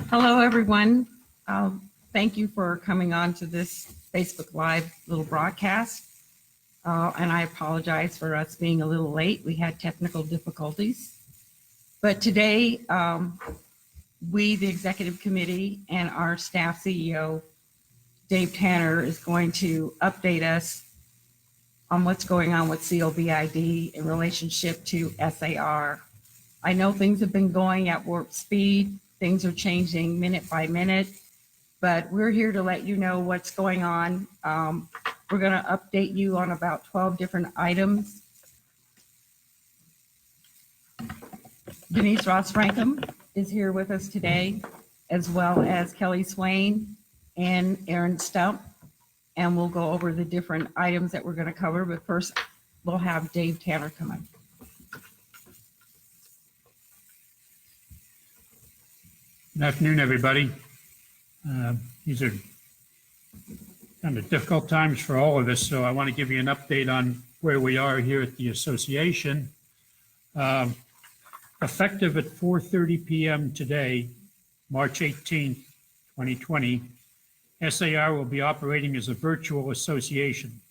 Hello, everyone. Thank you for coming on to this Facebook Live little broadcast. And I apologize for us being a little late. We had technical difficulties. But today, we, the executive committee, and our staff CEO, Dave Tanner, is going to update us on what's going on with COVID in relationship to SAR. I know things have been going at warp speed. Things are changing minute by minute, but we're here to let you know what's going on. We're going to update you on about 12 different items. Denise Ross-Frankham is here with us today, as well as Kelly Swain and Aaron Stump, and we'll go over the different items that we're going to cover. But first, we'll have Dave Tanner come on. Good afternoon, everybody. These are kind of difficult times for all of us, so I want to give you an update on where we are here at the association. Effective at 4:30 p.m. today, March 18th, 2020, SAR will be operating as a virtual association.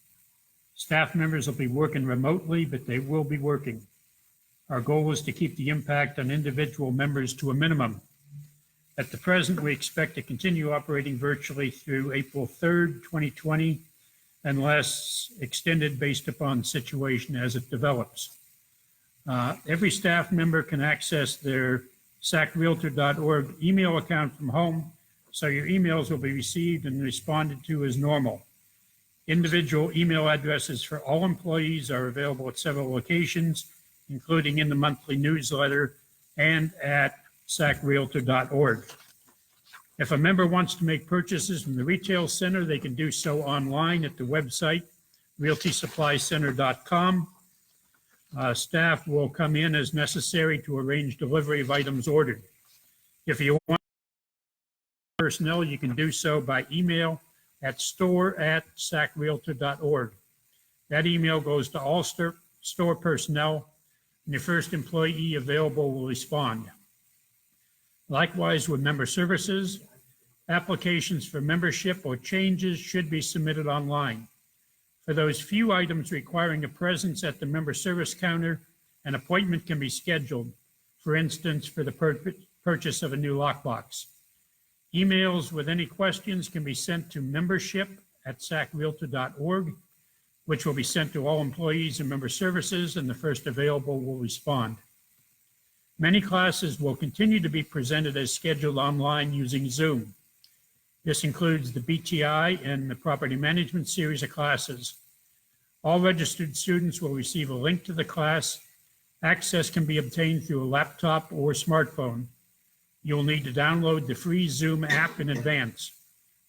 Staff members will be working remotely, but they will be working. Our goal is to keep the impact on individual members to a minimum. At the present, we expect to continue operating virtually through April 3rd, 2020, unless extended based upon the situation as it develops. Every staff member can access their sacrealtor.org email account from home, so your emails will be received and responded to as normal. Individual email addresses for all employees are available at several locations, including in the monthly newsletter and at sacrealtor.org. If a member wants to make purchases from the retail center, they can do so online at the website, realtysupplycenter.com. Staff will come in as necessary to arrange delivery of items ordered. If you want personnel, you can do so by email at store@sacrealtor.org. That email goes to all store personnel, and the first employee available will respond. Likewise, with member services, applications for membership or changes should be submitted online. For those few items requiring a presence at the member service counter, an appointment can be scheduled, for instance, for the purchase of a new lockbox. Emails with any questions can be sent to membership@sacrealtor.org, which will be sent to all employees and member services, and the first available will respond. Many classes will continue to be presented as scheduled online using Zoom. This includes the BTI and the Property Management series of classes. All registered students will receive a link to the class. Access can be obtained through a laptop or smartphone. You'll need to download the free Zoom app in advance.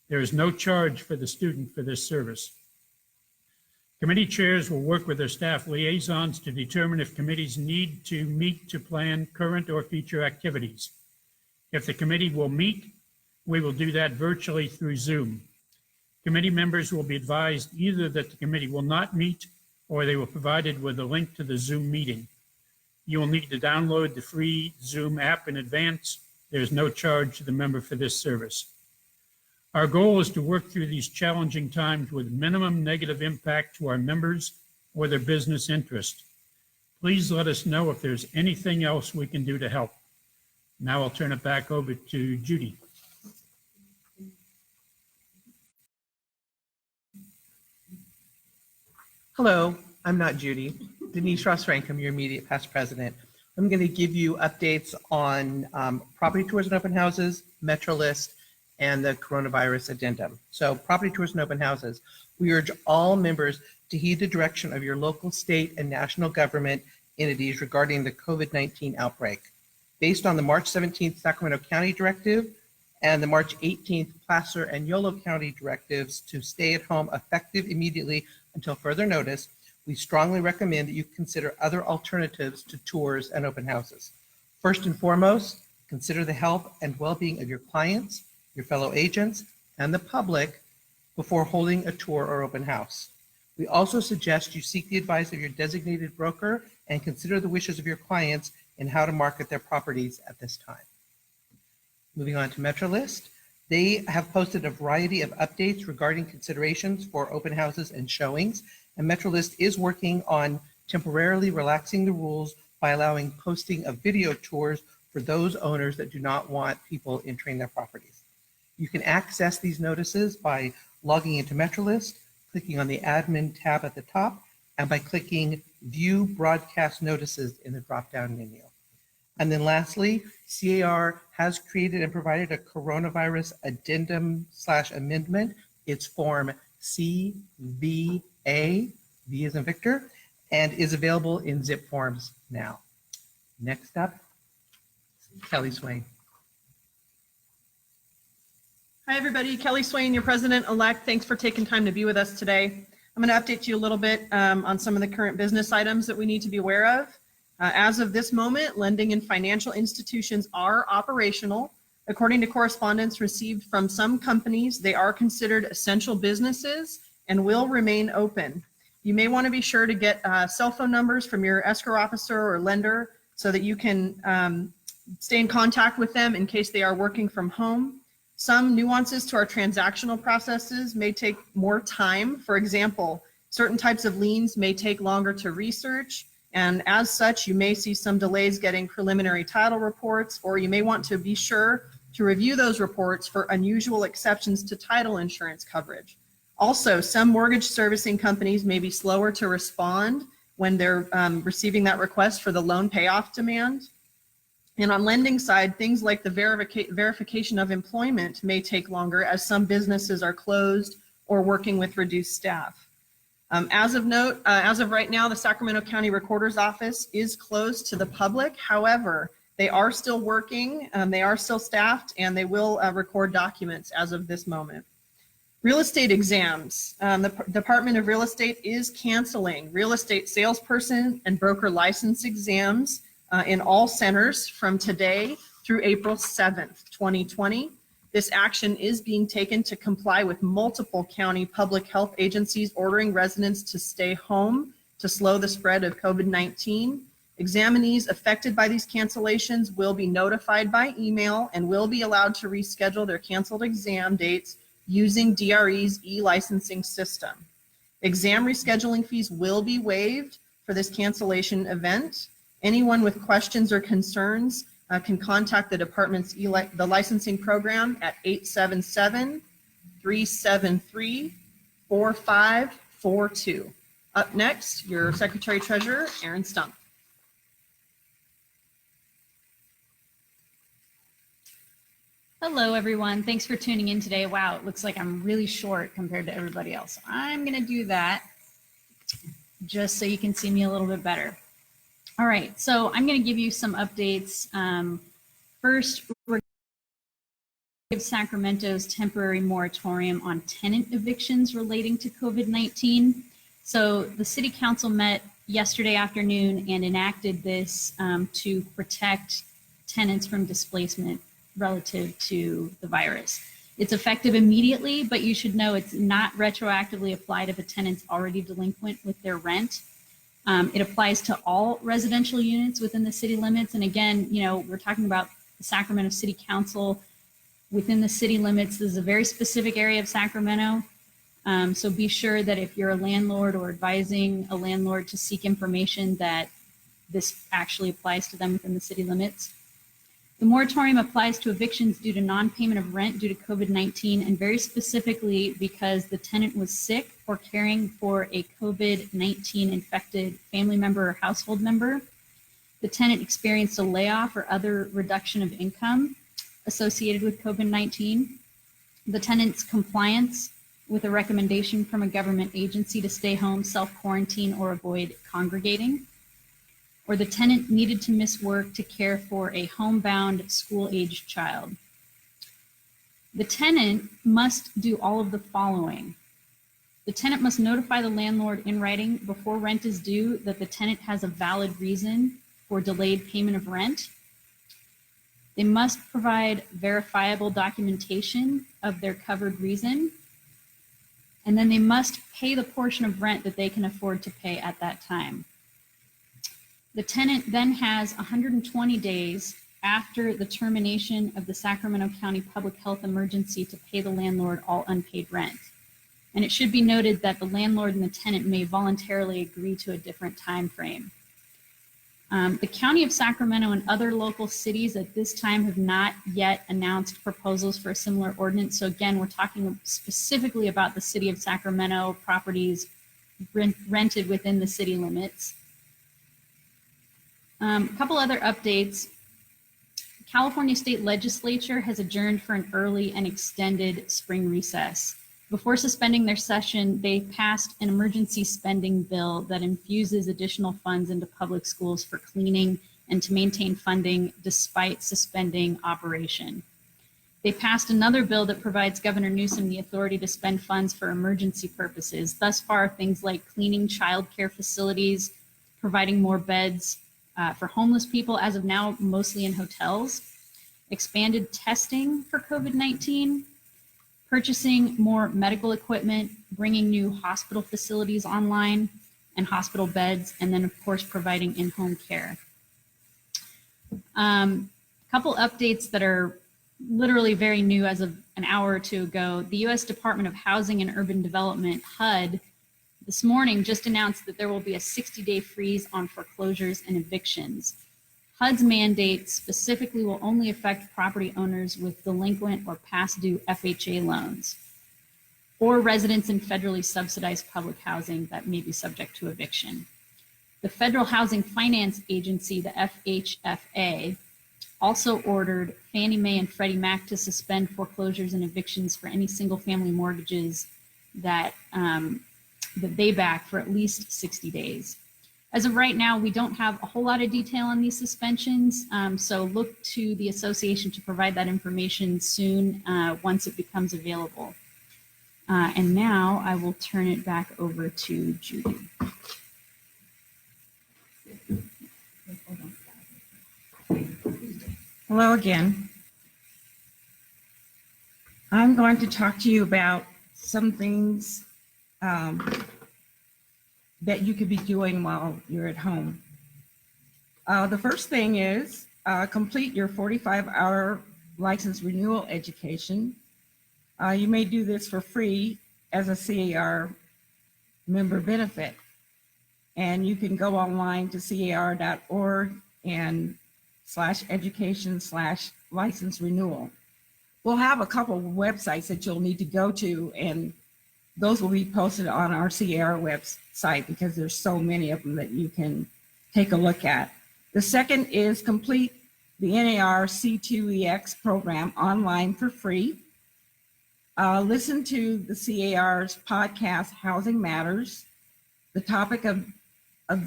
There is no charge for the student for this service. Committee chairs will work with their staff liaisons to determine if committees need to meet to plan current or future activities. If the committee will meet, we will do that virtually through Zoom. Committee members will be advised either that the committee will not meet or they will be provided with a link to the Zoom meeting. You will need to download the free Zoom app in advance. There is no charge to the member for this service. Our goal is to work through these challenging times with minimum negative impact to our members or their business interest. Please let us know if there's anything else we can do to help. Now I'll turn it back over to Judy. Hello, I'm not Judy. Denise Ross-Frankham, your immediate past president. I'm going to give you updates on property tours and open houses, MetroList, and the coronavirus addendum. So property tours and open houses. We urge all members to heed the direction of your local, state, and national government entities regarding the COVID-19 outbreak. Based on the March 17th Sacramento County Directive and the March 18th Placer and Yolo County directives to stay at home effective immediately until further notice, we strongly recommend that you consider other alternatives to tours and open houses. First and foremost, consider the health and well-being of your clients, your fellow agents, and the public before holding a tour or open house. We also suggest you seek the advice of your designated broker and consider the wishes of your clients and how to market their properties at this time. Moving on to MetroList. They have posted a variety of updates regarding considerations for open houses and showings, and MetroList is working on temporarily relaxing the rules by allowing posting of video tours for those owners that do not want people entering their properties. You can access these notices by logging into MetroList, clicking on the admin tab at the top, and by clicking View Broadcast Notices in the drop-down menu. And then lastly, CAR has created and provided a coronavirus addendum/amendment. It's form CVA, V as in Victor, and is available in zip forms now. Next up, Kelly Swain. Hi, everybody. Kelly Swain, your president-elect. Thanks for taking time to be with us today. I'm going to update you a little bit on some of the current business items that we need to be aware of. As of this moment, lending and financial institutions are operational. According to correspondence received from some companies, they are considered essential businesses and will remain open. You may want to be sure to get cell phone numbers from your escrow officer or lender so that you can stay in contact with them in case they are working from home. Some nuances to our transactional processes may take more time. For example, certain types of liens may take longer to research, and as such, you may see some delays getting preliminary title reports, or you may want to be sure to review those reports for unusual exceptions to title insurance coverage. Also, some mortgage servicing companies may be slower to respond when they're receiving that request for the loan payoff demand. And on lending side, things like the verification of employment may take longer as some businesses are closed or working with reduced staff. As of right now, the Sacramento County Recorder's Office is closed to the public. However, they are still working, they are still staffed, and they will record documents as of this moment. Real estate exams. The Department of Real Estate is canceling real estate salesperson and broker license exams in all centers from today through April 7th, 2020. This action is being taken to comply with multiple county public health agencies ordering residents to stay home to slow the spread of COVID-19. Examinees affected by these cancellations will be notified by email and will be allowed to reschedule their canceled exam dates using DRE's e-licensing system. Exam rescheduling fees will be waived for this cancellation event. Anyone with questions or concerns can contact the department's the licensing program at 877-373-4542. Up next, your Secretary Treasurer, Aaron Stump. Hello, everyone. Thanks for tuning in today. Wow, it looks like I'm really short compared to everybody else. I'm going to do that just so you can see me a little bit better. All right, so I'm going to give you some updates. First, we're going to give Sacramento's temporary moratorium on tenant evictions relating to COVID-19. So the City Council met yesterday afternoon and enacted this to protect tenants from displacement relative to the virus. It's effective immediately, but you should know it's not retroactively applied if a tenant's already delinquent with their rent. It applies to all residential units within the city limits. And again, you know, we're talking about the Sacramento City Council within the city limits. This is a very specific area of Sacramento. So be sure that if you're a landlord or advising a landlord to seek information, that this actually applies to them within the city limits. The moratorium applies to evictions due to non-payment of rent due to COVID-19, and very specifically because the tenant was sick or caring for a COVID-19 infected family member or household member. The tenant experienced a layoff or other reduction of income associated with COVID-19. The tenant's compliance with a recommendation from a government agency to stay home, self-quarantine, or avoid congregating. Or the tenant needed to miss work to care for a homebound school-aged child. The tenant must do all of the following. The tenant must notify the landlord in writing before rent is due that the tenant has a valid reason for delayed payment of rent. They must provide verifiable documentation of their covered reason. And then they must pay the portion of rent that they can afford to pay at that time. The tenant then has 120 days after the termination of the Sacramento County Public Health Emergency to pay the landlord all unpaid rent. And it should be noted that the landlord and the tenant may voluntarily agree to a different time frame. The County of Sacramento and other local cities at this time have not yet announced proposals for a similar ordinance. So again, we're talking specifically about the City of Sacramento properties rented within the city limits. A couple other updates. California State Legislature has adjourned for an early and extended spring recess. Before suspending their session, they passed an emergency spending bill that infuses additional funds into public schools for cleaning and to maintain funding despite suspending operation. They passed another bill that provides Governor Newsom the authority to spend funds for emergency purposes. Thus far, things like cleaning childcare facilities, providing more beds for homeless people, as of now, mostly in hotels, expanded testing for COVID-19, purchasing more medical equipment, bringing new hospital facilities online and hospital beds, and then of course, providing in-home care. A couple updates that are literally very new as of an hour or two ago. The U.S. Department of Housing and Urban Development, HUD, this morning just announced that there will be a 60-day freeze on foreclosures and evictions. HUD's mandate specifically will only affect property owners with delinquent or past due FHA loans or residents in federally subsidized public housing that may be subject to eviction. The Federal Housing Finance Agency, the FHFA, also ordered Fannie Mae and Freddie Mac to suspend foreclosures and evictions for any single-family mortgages that they back for at least 60 days. As of right now, we don't have a whole lot of detail on these suspensions, so look to the association to provide that information soon once it becomes available. And now I will turn it back over to Judy. Hello again. I'm going to talk to you about some things that you could be doing while you're at home. The first thing is complete your 45-hour license renewal education. You may do this for free as a CAR member benefit. And you can go online to car.org and /education/license renewal. We'll have a couple of websites that you'll need to go to, and those will be posted on our CAR website because there's so many of them that you can take a look at. The second is complete the NAR C2EX program online for free. Listen to the CAR's podcast, Housing Matters. The topic of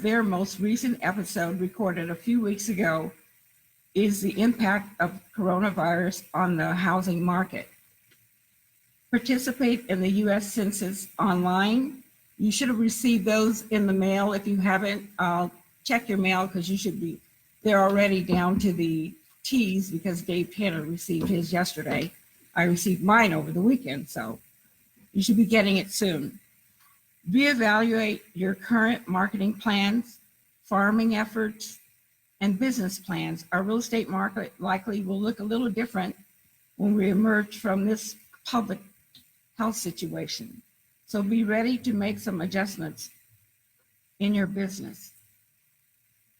their most recent episode recorded a few weeks ago is the impact of coronavirus on the housing market. Participate in the U.S. Census online. You should have received those in the mail. If you haven't, check your mail because they're already down to the T's because Dave Tanner received his yesterday. I received mine over the weekend, so you should be getting it soon. Reevaluate your current marketing plans, farming efforts, and business plans. Our real estate market likely will look a little different when we emerge from this public health situation. So be ready to make some adjustments in your business.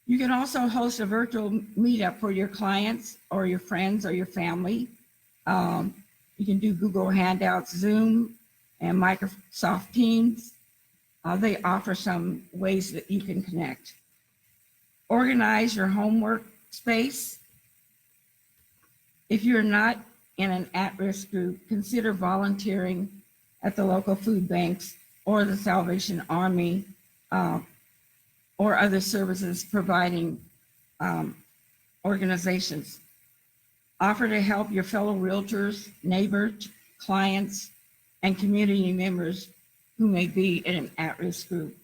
You can also host a virtual meetup for your clients or your friends or your family. You can do Google Hangouts, Zoom, and Microsoft Teams. They offer some ways that you can connect. Organize your homework space. If you're not in an at-risk group, consider volunteering at the local food banks or the Salvation Army or other services providing organizations. Offer to help your fellow realtors, neighbors, clients, and community members who may be in an at-risk group.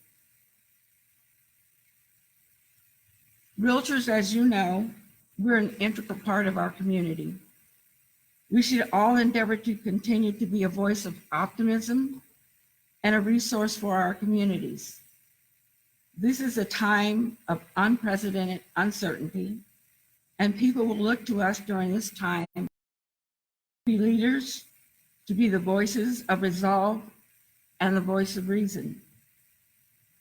Realtors, as you know, we're an integral part of our community. We should all endeavor to continue to be a voice of optimism and a resource for our communities. This is a time of unprecedented uncertainty, and people will look to us during this time to be leaders, to be the voices of resolve and the voice of reason.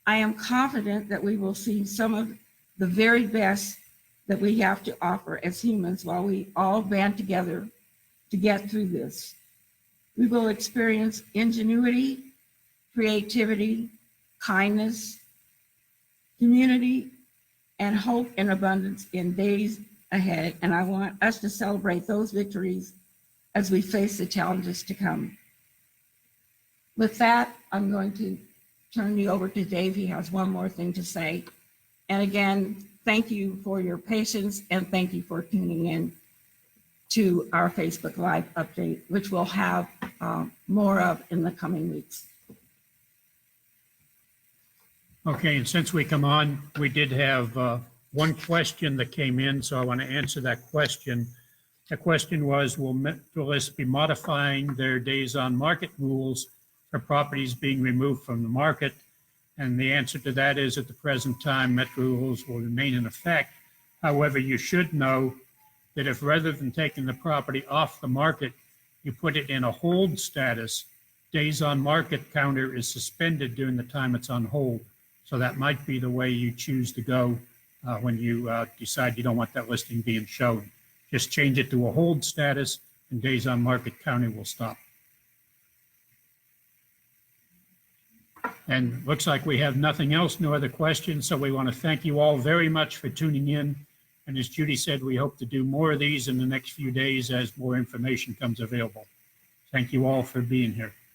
I am confident that we will see some of the very best that we have to offer as humans while we all band together to get through this. We will experience ingenuity, creativity, kindness, community, and hope in abundance in days ahead. And I want us to celebrate those victories as we face the challenges to come. With that, I'm going to turn you over to Dave. He has one more thing to say. And again, thank you for your patience and thank you for tuning in to our Facebook Live update, which we'll have more of in the coming weeks. Okay, and since we come on, we did have one question that came in, so I want to answer that question. The question was, will Metrolis be modifying their days on market rules for properties being removed from the market? And the answer to that is, at the present time, Metro rules will remain in effect. However, you should know that if rather than taking the property off the market, you put it in a hold status, days on market counter is suspended during the time it's on hold. So that might be the way you choose to go when you decide you don't want that listing being shown. Just change it to a hold status and days on market counter will stop. And looks like we have nothing else, no other questions. So we want to thank you all very much for tuning in. And as Judy said, we hope to do more of these in the next few days as more information comes available. Thank you all for being here.